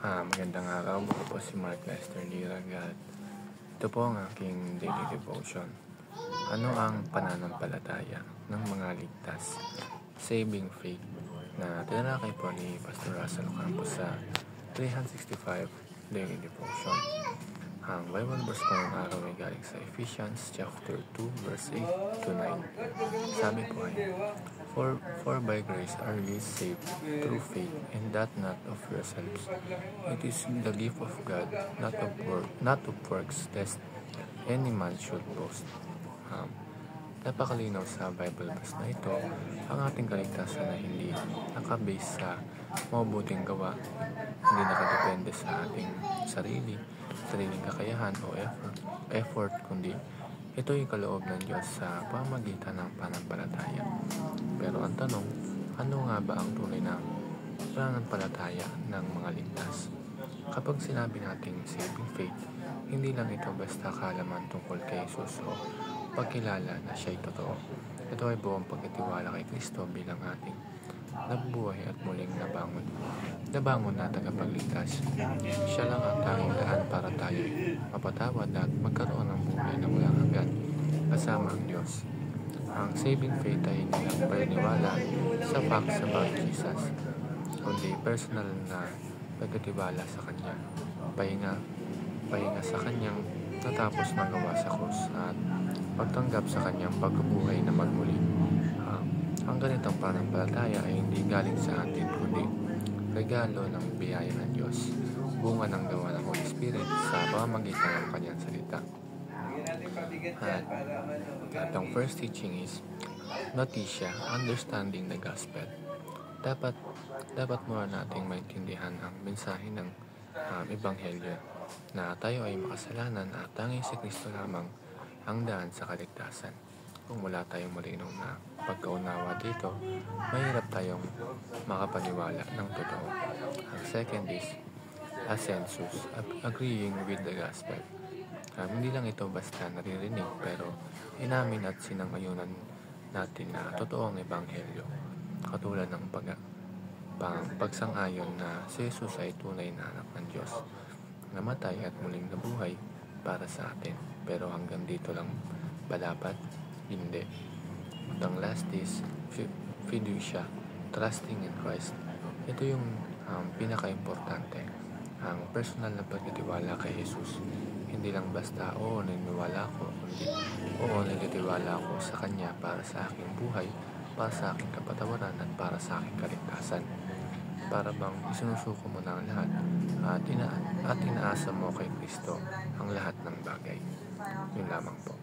Magandang araw. Ako po si Mark Lester Lirag at ito po ang aking daily devotion. Ano ang pananampalataya ng mga ligtas? Saving faith na tinalakay po ni Pastor Russell Campos sa 365 daily devotion. Ang Bible verse po ng araw ay galing sa Ephesians chapter 2 verse 8 to 9. Sabi po ay, For by grace are ye saved through faith, and that not of yourselves. It is the gift of God, not of works, lest any man should boast. Napakalinaw sa Bible verse na ito ang ating kaligtasan na hindi nakabase sa mabuting gawa, hindi nakadepende sa ating sariling kakayahan o effort, kundi ito'y kaloob ng Diyos sa pamagitan ng pananampalataya. Pero ang tanong, ano nga ba ang tunay na pananampalataya ng mga ligtas? Kapag sinabi nating saving faith, hindi lang ito basta kaalaman tungkol kay Jesus o pagkilala na siya'y totoo. Ito ay buong pagtitiwala kay Kristo bilang ating nabubuhay at muling nabangon na tagapagligtas. Siya lang ang tanging daan para tayo mapatawad at magkaroon ng buhay na walang hanggan kasama ang Diyos. Ang saving faith ay hindi lang paniniwala sa facts about Jesus, kundi personal na pagtitiwala sa Kanya, pahinga sa Kanyang natapos na gawa sa krus at pagtanggap sa Kanyang pagkabuhay na magmuli. Ang ganitong pananampalataya ay hindi galing sa atin, kundi regalo ng biyaya ng Diyos, bunga ng gawa ng Holy Spirit sa pamamagitan ng Kanyang salita. At ang first teaching is Noticia, understanding the gospel. Dapat muna nating maintindihan ang mensahe ng ebanghelyo na tayo ay makasalanan at tanging si Kristo lamang ang daan sa kaligtasan. Kung wala tayong malinaw na pagkaunawa dito, mahirap tayong makapaniwala ng totoo. Ang second is assensus, agreeing with the gospel. Hindi lang ito basta naririnig, pero inamin at sinang-ayunan natin na totoo ang ebanghelyo. Katulad ng pagsang-ayon na si Jesus ay tunay na anak ng Diyos, namatay at muling nabuhay para sa atin. Pero hanggang dito lang ba dapat? Hindi. At ang last is fiducia, trusting in Christ. Ito yung pinaka-importante, ang personal na pagtitiwala kay Jesus. Hindi lang basta, naniniwala ako, kundi nagtitiwala ako sa Kanya para sa aking buhay, para sa aking kapatawaran at para sa aking kaligtasan. Para bang isinusuko mo na ang lahat at inaasa mo kay Kristo ang lahat ng bagay. Yun lamang po.